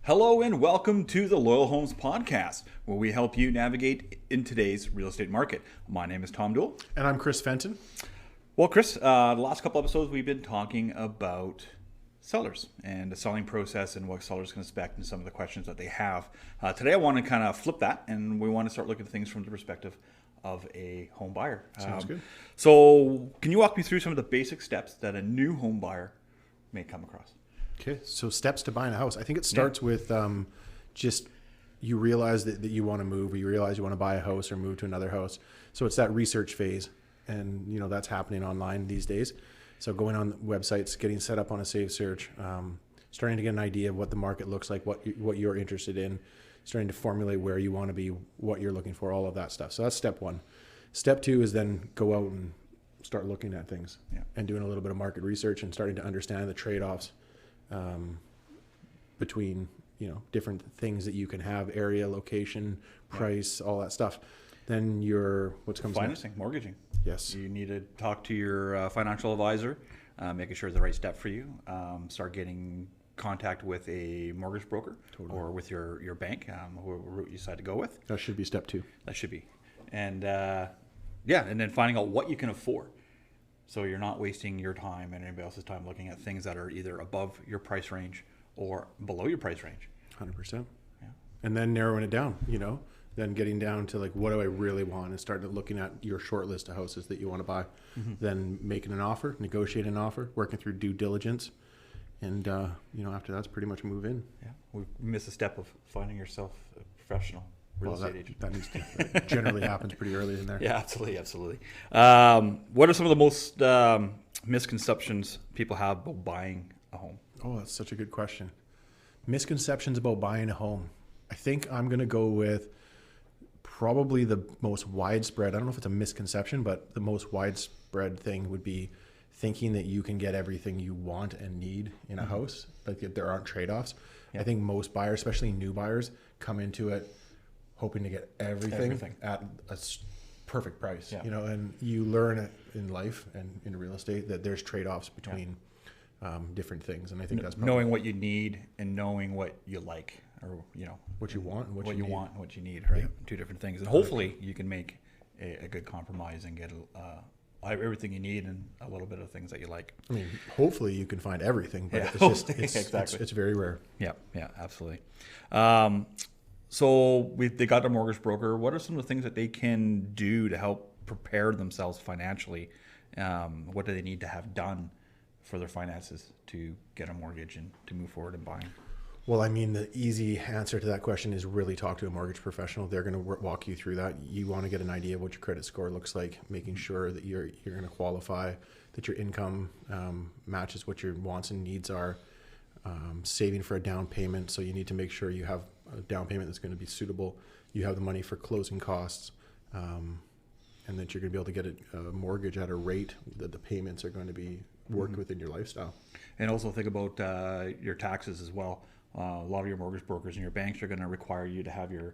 Hello and welcome to the Loyal Homes Podcast, where we help you navigate in today's real estate market. My name is Tomm Dool. And I'm Chris Fenton. Well, Chris, the last couple episodes we've been talking about sellers and the selling process and what sellers can expect and some of the questions that they have. Today I want to kind of flip that, and we want to start looking at things from the perspective of a home buyer. Sounds good. So can you walk me through some of the basic steps that a new home buyer may come across? Okay, so steps to buying a house. I think it starts with just you realize that you want to move, or you realize you want to buy a house or move to another house. So it's that research phase, and that's happening online these days. So going on websites, getting set up on a Save Search, starting to get an idea of what the market looks like, what you're interested in, starting to formulate where you want to be, what you're looking for, all of that stuff. So that's step one. Step two is then go out and start looking at things and doing a little bit of market research and starting to understand the trade-offs between different things that you can have: area, location, price, all that stuff. Then what's comes financing, next? mortgaging. Yes, you need to talk to your financial advisor, making sure it's the right step for you. Start getting contact with a mortgage broker or with your bank, whoever route you decide to go with. That should be step two. That should be, and and then finding out what you can afford. So you're not wasting your time and anybody else's time looking at things that are either above your price range or below your price range. 100%. Yeah. And then narrowing it down, then getting down to what do I really want, and starting looking at your short list of houses that you want to buy. Mm-hmm. Then making an offer, negotiating an offer, working through due diligence. And, after that's pretty much move in. Yeah. We miss a step of finding yourself a professional real estate agent. That generally happens pretty early in there. Yeah, absolutely. What are some of the most misconceptions people have about buying a home? Oh, that's such a good question. Misconceptions about buying a home. I think I'm going to go with probably the most widespread. I don't know if it's a misconception, but the most widespread thing would be thinking that you can get everything you want and need in a house, like that there aren't trade-offs. Yeah. I think most buyers, especially new buyers, come into it hoping to get everything. At a perfect price. Yeah. And you learn in life and in real estate that there's trade-offs between different things, and I think that's probably knowing what you need and knowing what you like, or what you want and what you want and what you need, right? Yeah. Two different things, and hopefully you can make a good compromise and get everything you need and a little bit of things that you like. I mean, hopefully you can find everything, but it's exactly. It's very rare. Yeah, absolutely. So they got a mortgage broker. What are some of the things that they can do to help prepare themselves financially? What do they need to have done for their finances to get a mortgage and to move forward in buying? Well, I mean, the easy answer to that question is really talk to a mortgage professional. They're going to walk you through that. You want to get an idea of what your credit score looks like, making sure that you're going to qualify, that your income matches what your wants and needs are, saving for a down payment. So you need to make sure you have a down payment that's going to be suitable. You have the money for closing costs, and that you're going to be able to get a mortgage at a rate that the payments are going to be work within your lifestyle. And also think about your taxes as well. A lot of your mortgage brokers and your banks are going to require you to have your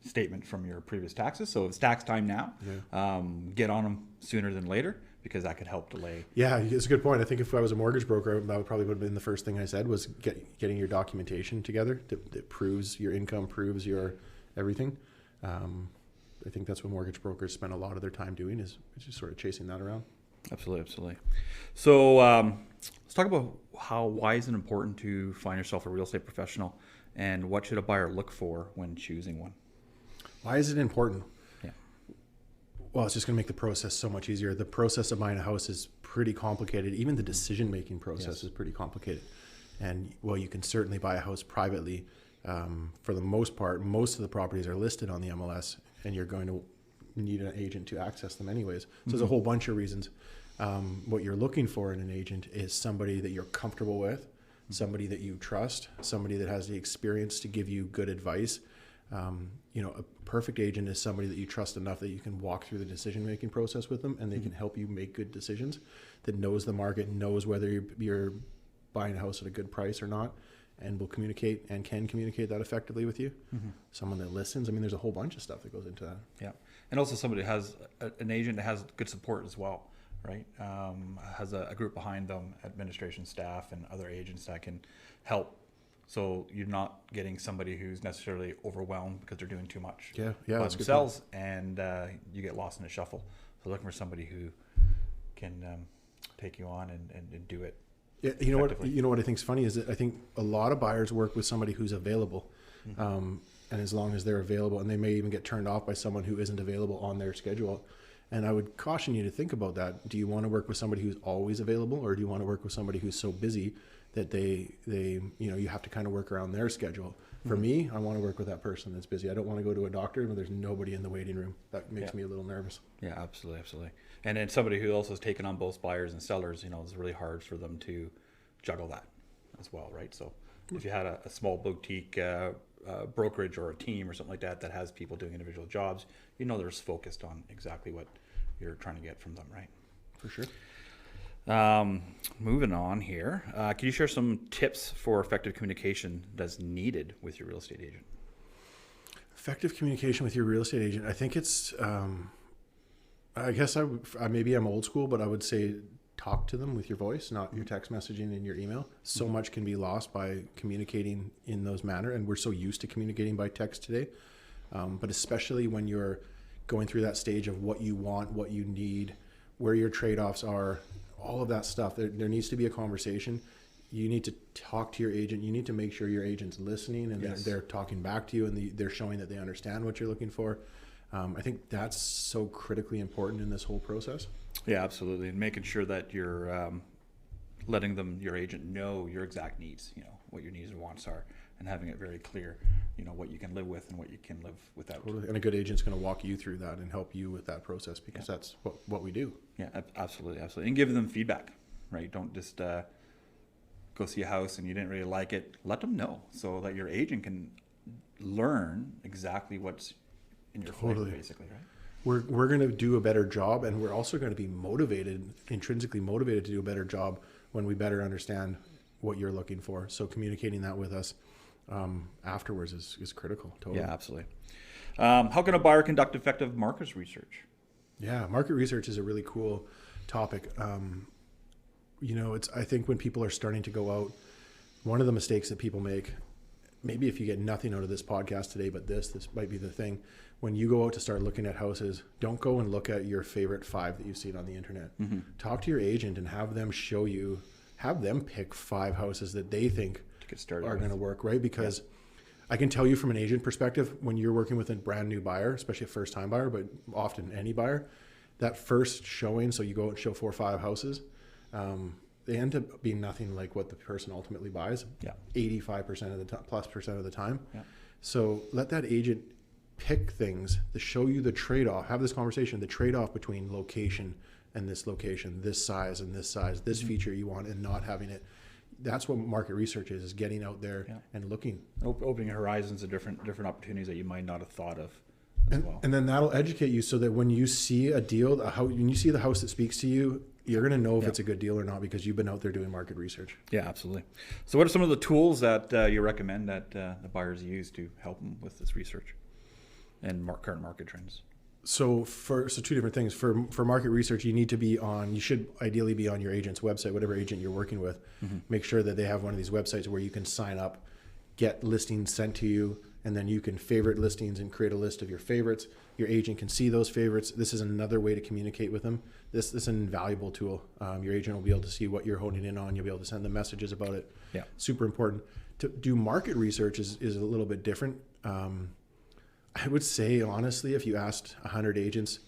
statement from your previous taxes. So it's tax time now. Yeah. Get on them sooner than later, because that could help delay. Yeah, it's a good point. I think if I was a mortgage broker, that would have been the first thing I said, was getting your documentation together that proves your income, proves your everything. I think that's what mortgage brokers spend a lot of their time doing, is just sort of chasing that around. Absolutely. So let's talk about why is it important to find yourself a real estate professional, and what should a buyer look for when choosing one? Why is it important? Yeah. Well, it's just going to make the process so much easier. The process of buying a house is pretty complicated. Even the decision-making process is pretty complicated. And well, you can certainly buy a house privately. For the most part, most of the properties are listed on the MLS, and you're going to need an agent to access them anyways. So there's a whole bunch of reasons. What you're looking for in an agent is somebody that you're comfortable with, somebody that you trust, somebody that has the experience to give you good advice. A perfect agent is somebody that you trust enough that you can walk through the decision-making process with them, and they can help you make good decisions, that knows the market, knows whether you're buying a house at a good price or not, and will communicate and can communicate that effectively with you. Someone that listens. I mean, there's a whole bunch of stuff that goes into that. Yeah. And also somebody that has an agent that has good support as well, right? Has a group behind them, administration staff and other agents that can help So you're not getting somebody who's necessarily overwhelmed because they're doing too much Yeah, by that's a good themselves, and you get lost in the shuffle. So looking for somebody who can take you on and do it. Yeah, you know what I think is funny is that I think a lot of buyers work with somebody who's available, and as long as they're available, and they may even get turned off by someone who isn't available on their schedule. And I would caution you to think about that. Do you want to work with somebody who's always available, or do you want to work with somebody who's so busy that they you have to kind of work around their schedule? For me, I want to work with that person that's busy. I don't want to go to a doctor when there's nobody in the waiting room. That makes me a little nervous. Yeah, absolutely. And then somebody who also has taken on both buyers and sellers, it's really hard for them to juggle that as well, right? So if you had a small boutique brokerage or a team or something like that has people doing individual jobs, they're focused on exactly what you're trying to get from them, right? For sure. Moving on here, can you share some tips for effective communication that's needed with your real estate agent? Effective communication with your real estate agent. I think it's, I guess maybe I'm old school, but I would say talk to them with your voice, not your text messaging and your email. So much can be lost by communicating in those manner, and we're so used to communicating by text today. But especially when you're going through that stage of what you want, what you need, where your trade-offs are, all of that stuff, there needs to be a conversation. You need to talk to your agent. You need to make sure your agent's listening and they're talking back to you, and they're showing that they understand what you're looking for. I think that's so critically important in this whole process. Yeah, absolutely. And making sure that you're letting your agent know your exact needs, what your needs and wants are, and having it very clear, what you can live with and what you can live without. Totally. And a good agent's going to walk you through that and help you with that process, because that's what we do. Yeah, absolutely. And give them feedback, right? Don't just go see a house and you didn't really like it. Let them know so that your agent can learn exactly what's in your flavor, basically, right? We're going to do a better job, and we're also going to be intrinsically motivated to do a better job when we better understand what you're looking for. So communicating that with us afterwards is critical. Totally. Yeah, absolutely. How can a buyer conduct effective market research? Yeah, market research is a really cool topic. I think when people are starting to go out, one of the mistakes that people make, maybe if you get nothing out of this podcast today, but this might be the thing. When you go out to start looking at houses, don't go and look at your favorite 5 that you've seen on the internet. Mm-hmm. Talk to your agent and have them pick 5 houses that they think are going to work, right? Because I can tell you from an agent perspective, when you're working with a brand new buyer, especially a first time buyer, but often any buyer, that first showing, so you go out and show 4 or 5 houses, they end up being nothing like what the person ultimately buys. 85% of the +% of the time. Yeah. So let that agent pick things to show you the trade-off. Have this conversation, the trade-off between location and this location, this size and this size, this feature you want, and not having it. That's what market research is getting out there and looking. Opening horizons of different opportunities that you might not have thought of as well. And then that'll educate you so that when you see a deal, when you see the house that speaks to you, you're going to know if it's a good deal or not, because you've been out there doing market research. Yeah, absolutely. So what are some of the tools that you recommend that the buyers use to help them with this research and current market trends? So 2 different things. For market research, you should ideally be on your agent's website, whatever agent you're working with. Mm-hmm. Make sure that they have one of these websites where you can sign up, get listings sent to you, and then you can favorite listings and create a list of your favorites. Your agent can see those favorites. This is another way to communicate with them. This is an invaluable tool. Your agent will be able to see what you're honing in on. You'll be able to send them messages about it. Yeah. Super important. To do market research is a little bit different. I would say, honestly, if you asked 100 agents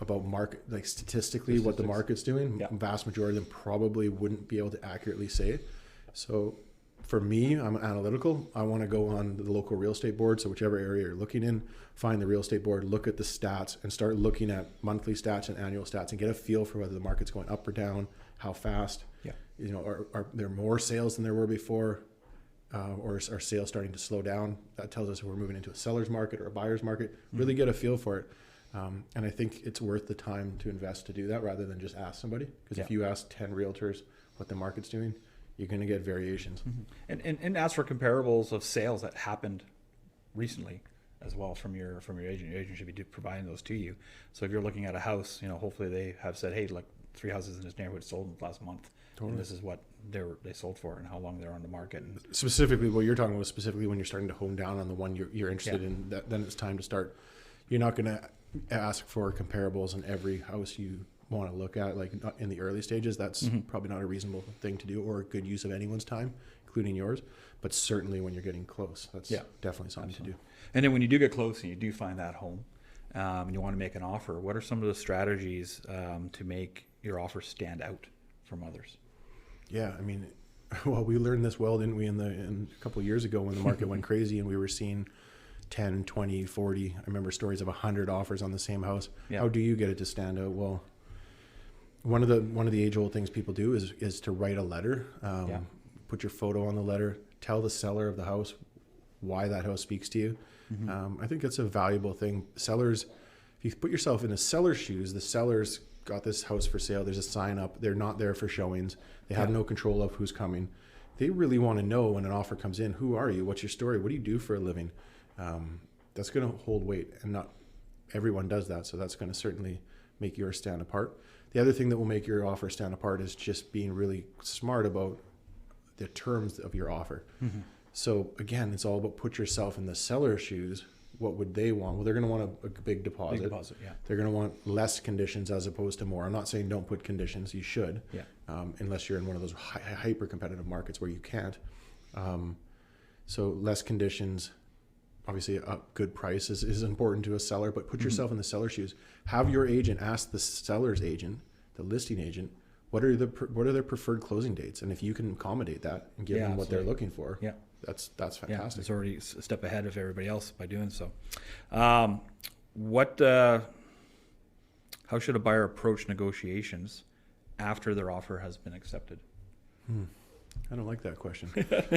about market, like statistically what the market's doing, the vast majority of them probably wouldn't be able to accurately say it. So for me, I'm analytical. I want to go on the local real estate board. So whichever area you're looking in, find the real estate board, look at the stats, and start looking at monthly stats and annual stats and get a feel for whether the market's going up or down, how fast. Yeah. Are there more sales than there were before? Or are sales starting to slow down? That tells us if we're moving into a seller's market or a buyer's market. Really get a feel for it. And I think it's worth the time to invest to do that rather than just ask somebody. Because if you ask 10 realtors what the market's doing, you're going to get variations. Mm-hmm. And ask for comparables of sales that happened recently as well from your agent. Your agent should be providing those to you. So if you're looking at a house, hopefully they have said, hey, like 3 houses in this neighborhood sold in the last month. Totally. And this is what they sold for and how long they're on the market. And specifically, what you're talking about, specifically when you're starting to hone down on the one you're interested in, then it's time to start. You're not going to ask for comparables in every house you want to look at, like not in the early stages. That's probably not a reasonable thing to do or a good use of anyone's time, including yours. But certainly when you're getting close, that's definitely something to do. And then when you do get close and you do find that home, and you want to make an offer, what are some of the strategies to make your offer stand out from others? Yeah, I mean, well, we learned this well, didn't we, in a couple of years ago when the market went crazy and we were seeing 10, 20, 40. I remember stories of 100 offers on the same house. Yeah. How do you get it to stand out? Well, one of the age-old things people do is to write a letter, put your photo on the letter, tell the seller of the house why that house speaks to you. I think that's a valuable thing. Sellers, if you put yourself in the seller's shoes, the seller's got this house for sale. There's a sign up. They're not there for showings. They have no control of who's coming. They really want to know when an offer comes in, who are you? What's your story? What do you do for a living? That's going to hold weight, and not everyone does that. So that's going to certainly make yours stand apart. The other thing that will make your offer stand apart is just being really smart about the terms of your offer. So again, it's all about put yourself in the seller's shoes. What would they want? Well, they're going to want a big deposit. They're going to want less conditions as opposed to more. I'm not saying don't put conditions. You should, unless you're in one of those hyper competitive markets where you can't. So less conditions. Obviously, a good price is important to a seller, but put yourself in the seller's shoes. Have your agent ask the seller's agent, the listing agent, what are their preferred closing dates, and if you can accommodate that and give them what they're looking for, that's fantastic. Yeah, it's already a step ahead of everybody else by doing so. How should a buyer approach negotiations after their offer has been accepted? I don't like that question.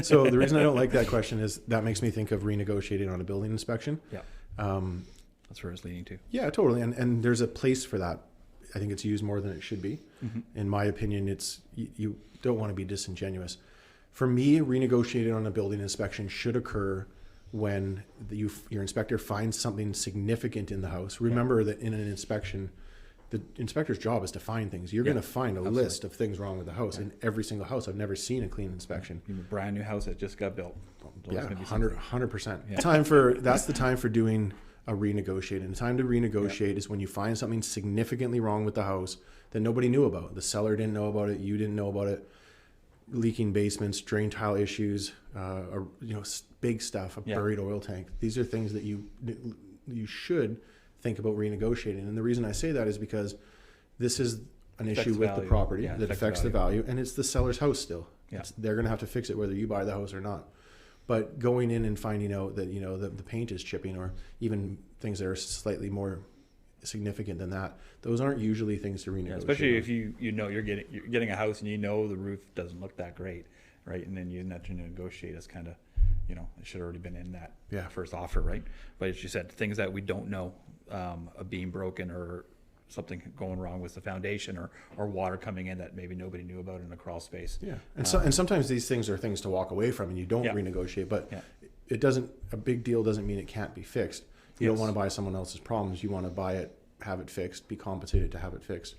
So the reason I don't like that question is that makes me think of renegotiating on a building inspection. That's where it's leading to. Yeah, totally. And there's a place for that. I think it's used more than it should be. In my opinion, you don't want to be disingenuous. For me, renegotiating on a building inspection should occur when your inspector finds something significant in the house. Remember that in an inspection, the inspector's job is to find things. You're going to find a list of things wrong with the house in every single house. I've never seen a clean inspection. A brand new house that just got built. 100%. That's the time for doing a renegotiate. And the time to renegotiate is when you find something significantly wrong with the house that nobody knew about. The seller didn't know about it. You didn't know about it. Leaking basements, drain tile issues, big stuff, a buried oil tank. These are things that you should think about renegotiating. And the reason I say that is because this is an issue with the property that affects the value, and it's the seller's house still. They're going to have to fix it whether you buy the house or not. But going in and finding out that the paint is chipping, or even things that are slightly more significant than that, those aren't usually things to renegotiate. Especially if you're getting a house and the roof doesn't look that great, right? And then you have to negotiate as kind of it should have already been in that first offer, right? But as you said, things that we don't know, a beam broken or something going wrong with the foundation, or water coming in that maybe nobody knew about in a crawl space. And sometimes these things are things to walk away from, and you don't renegotiate. But it doesn't. A big deal doesn't mean it can't be fixed. You don't want to buy someone else's problems. You want to buy it, have it fixed, be compensated to have it fixed.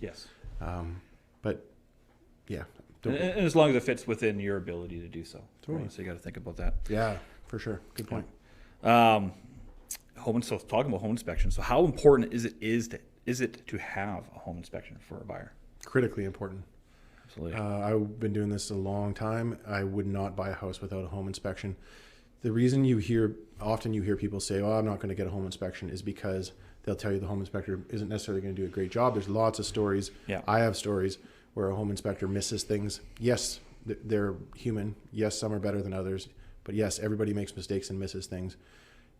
And as long as it fits within your ability to do so. Totally. Right? So you got to think about that. Yeah, for sure. Good point. Talking about home inspection. So how important is it to have a home inspection for a buyer? Critically important. Absolutely. I've been doing this a long time. I would not buy a house without a home inspection. The reason often you hear people say, "Oh, I'm not going to get a home inspection," is because they'll tell you the home inspector isn't necessarily going to do a great job. There's lots of stories. I have stories where a home inspector misses things. Yes, they're human. Yes, some are better than others. But yes, everybody makes mistakes and misses things.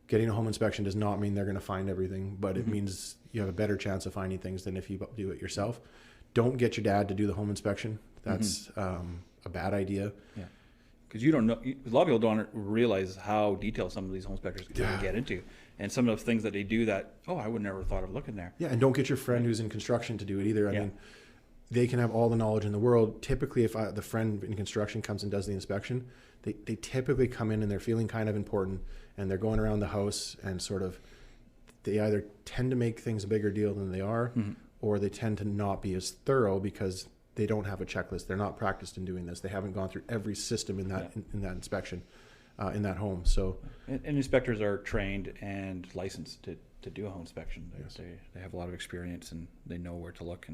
Getting a home inspection does not mean they're going to find everything, but it means you have a better chance of finding things than if you do it yourself. Don't get your dad to do the home inspection. That's a bad idea. Because you don't know, a lot of people don't realize how detailed some of these home inspectors can get into, and some of the things that they do that I would never thought of looking there. And don't get your friend who's in construction to do it either. I mean, they can have all the knowledge in the world. Typically, if the friend in construction comes and does the inspection, they typically come in and they're feeling kind of important, and they're going around the house and they either tend to make things a bigger deal than they are, or they tend to not be as thorough because they don't have a checklist. They're not practiced in doing this. They haven't gone through every system in that in that inspection, in that home. So, and inspectors are trained and licensed to do a home inspection. Yes. They have a lot of experience and they know where to look.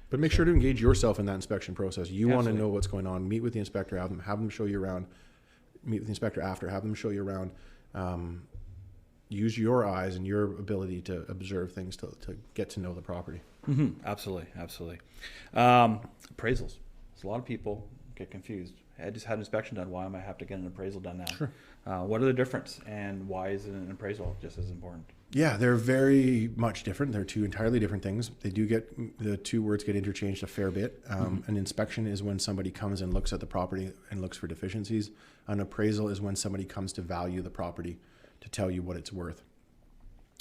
But make sure to engage yourself in that inspection process. You want to Absolutely. know what's going on. Meet with the inspector. Have them show you around. Meet with the inspector after. Have them show you around. Use your eyes and your ability to observe things to get to know the property. Mm-hmm. Absolutely. Appraisals. So a lot of people get confused. I just had an inspection done. Why am I have to get an appraisal done now? Sure. What are the difference, and why is an appraisal just as important? Yeah, they're very much different. They're two entirely different things. They do the two words get interchanged a fair bit. An inspection is when somebody comes and looks at the property and looks for deficiencies. An appraisal is when somebody comes to value the property, to tell you what it's worth.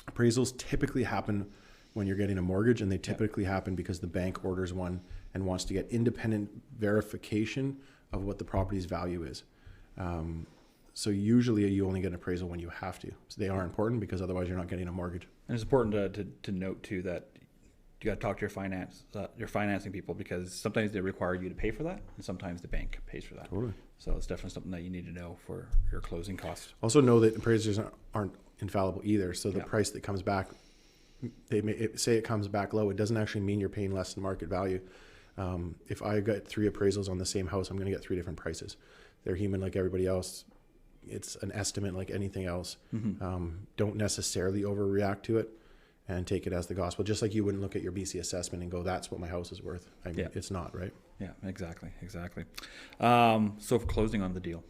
Appraisals typically happen when you're getting a mortgage, and they typically happen because the bank orders one and wants to get independent verification of what the property's value is. So usually you only get an appraisal when you have to. So they are important because otherwise you're not getting a mortgage. And it's important to note too that you got to talk to your financing people, because sometimes they require you to pay for that, and sometimes the bank pays for that. Totally. So it's definitely something that you need to know for your closing costs. Also know that appraisers aren't infallible either. So the price that comes back, say it comes back low, it doesn't actually mean you're paying less than market value. If I get 3 appraisals on the same house, I'm going to get 3 different prices. They're human like everybody else. It's an estimate like anything else. Don't necessarily overreact to it and take it as the gospel. Just like you wouldn't look at your BC assessment and go, that's what my house is worth. I mean, it's not, right? Yeah, exactly. So for closing on the deal,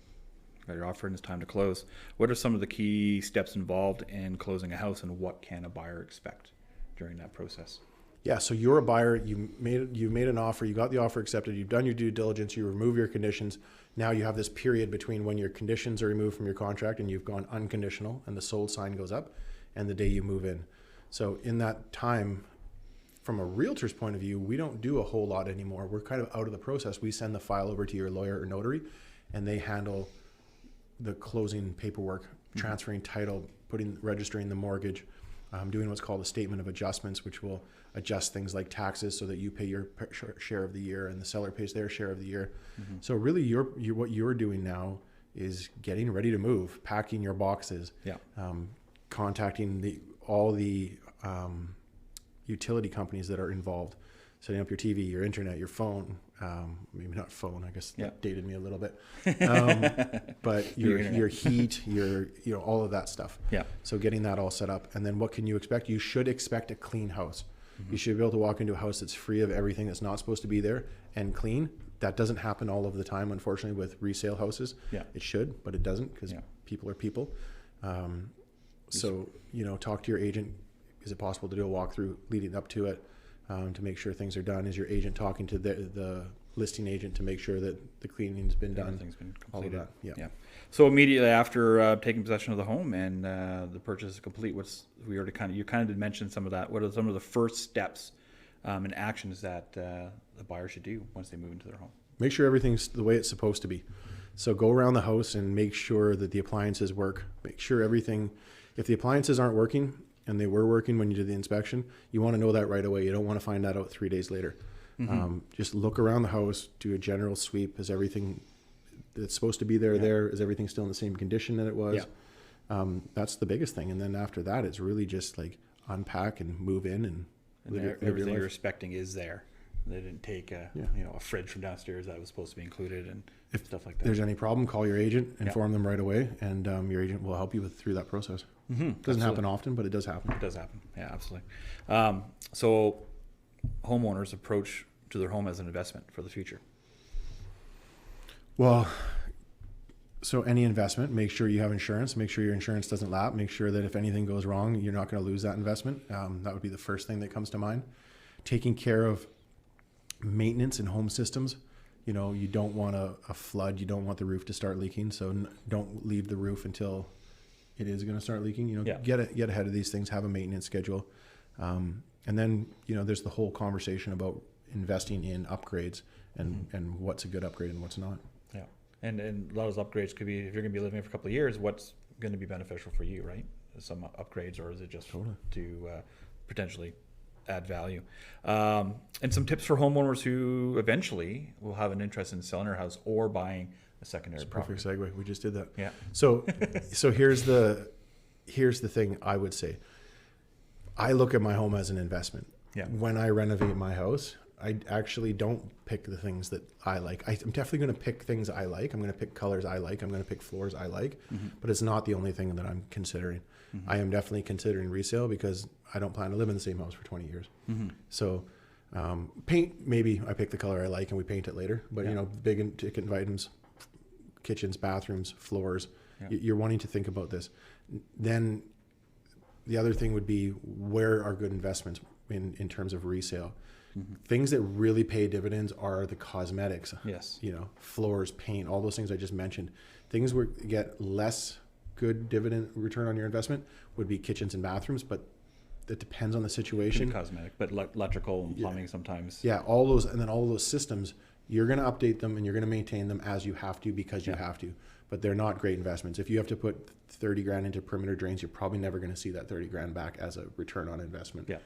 you got your offer and it's time to close. What are some of the key steps involved in closing a house, and what can a buyer expect during that process? Yeah, so you're a buyer, you made an offer, you got the offer accepted, you've done your due diligence, you remove your conditions. Now you have this period between when your conditions are removed from your contract and you've gone unconditional and the sold sign goes up, and the day you move in. So in that time, from a realtor's point of view, we don't do a whole lot anymore. We're kind of out of the process. We send the file over to your lawyer or notary, and they handle the closing paperwork, transferring title, registering the mortgage, doing what's called a statement of adjustments, which will adjust things like taxes so that you pay your share of the year and the seller pays their share of the year. So really what you're doing now is getting ready to move, packing your boxes, contacting all the utility companies that are involved, setting up your TV, your internet, your phone, maybe not phone, I guess that dated me a little bit, but your heat, all of that stuff. Yeah. So getting that all set up. And then what can you expect? You should expect a clean house. You should be able to walk into a house that's free of everything that's not supposed to be there and clean. That doesn't happen all of the time, unfortunately, with resale houses. Yeah. It should, but it doesn't, because people are people. So, talk to your agent. Is it possible to do a walkthrough leading up to it to make sure things are done? Is your agent talking to the listing agent to make sure that the cleaning's been done? Everything's been completed. All of that. Yeah. So immediately after taking possession of the home and the purchase is complete, you kind of did mention some of that. What are some of the first steps and actions that the buyer should do once they move into their home? Make sure everything's the way it's supposed to be. So go around the house and make sure that the appliances work. Make sure everything, if the appliances aren't working and they were working when you did the inspection, you want to know that right away. You don't want to find that out 3 days later. Just look around the house, do a general sweep. Is everything that's supposed to be there? Is everything still in the same condition that it was? That's the biggest thing. And then after that, it's really just like unpack and move in and everything you're expecting is there. They didn't take a fridge from downstairs that was supposed to be included and stuff like that. If there's any problem, call your agent, inform them right away, and your agent will help you through that process. Doesn't happen often, but it does happen. It does happen. Yeah, absolutely. So homeowners approach to their home as an investment for the future. Well, so any investment, make sure you have insurance, make sure your insurance doesn't lapse, make sure that if anything goes wrong, you're not going to lose that investment. That would be the first thing that comes to mind. Taking care of maintenance in home systems. You don't want a flood, you don't want the roof to start leaking, so don't leave the roof until it is going to start leaking. Get ahead of these things, have a maintenance schedule. And then, there's the whole conversation about investing in upgrades and what's a good upgrade and what's not. Yeah. And a lot of those upgrades could be, if you're going to be living for a couple of years, what's going to be beneficial for you, right? Some upgrades, or is it just to potentially add value. And some tips for homeowners who eventually will have an interest in selling their house or buying a secondary property. Perfect segue. We just did that. Yeah. So here's the thing I would say. I look at my home as an investment. Yeah. When I renovate my house, I actually don't pick the things that I like. I'm definitely going to pick things I like. I'm going to pick colors I like. I'm going to pick floors I like. But it's not the only thing that I'm considering. I am definitely considering resale because I don't plan to live in the same house for 20 years. So paint, maybe I pick the color I like and we paint it later. But, big ticket items, kitchens, bathrooms, floors, you're wanting to think about this. Then the other thing would be, where are good investments in terms of resale? Things that really pay dividends are the cosmetics. Yes. Floors, paint, all those things I just mentioned. Things where you get less good dividend return on your investment would be kitchens and bathrooms, but it depends on the situation. Cosmetic, but electrical and plumbing sometimes. Yeah, all those, and then all those systems, you're going to update them and you're going to maintain them as you have to because you have to. But they're not great investments. If you have to put 30 grand into perimeter drains, you're probably never going to see that 30 grand back as a return on investment. Yeah.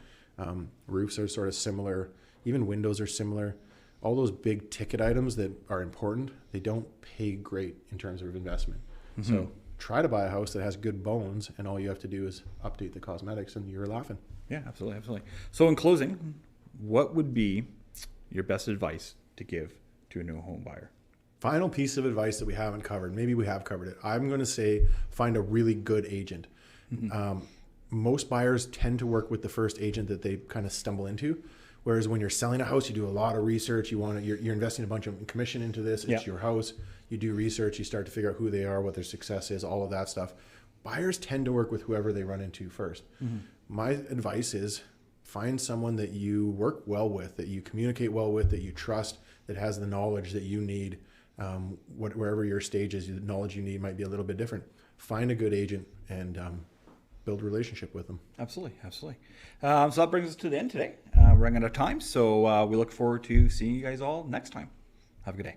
Roofs are sort of similar. Even windows are similar. All those big ticket items that are important, they don't pay great in terms of investment. So try to buy a house that has good bones, and all you have to do is update the cosmetics, and you're laughing. Yeah, absolutely. So in closing, what would be your best advice to give to a new home buyer? Final piece of advice that we haven't covered, maybe we have covered it. I'm going to say find a really good agent. Most buyers tend to work with the first agent that they kind of stumble into. Whereas when you're selling a house, you do a lot of research. You're investing a bunch of commission into this. It's your house. You do research. You start to figure out who they are, what their success is, all of that stuff. Buyers tend to work with whoever they run into first. My advice is find someone that you work well with, that you communicate well with, that you trust, that has the knowledge that you need. Wherever your stage is, the knowledge you need might be a little bit different. Find a good agent and build a relationship with them. Absolutely. So that brings us to the end today. We're running out of time, so we look forward to seeing you guys all next time. Have a good day.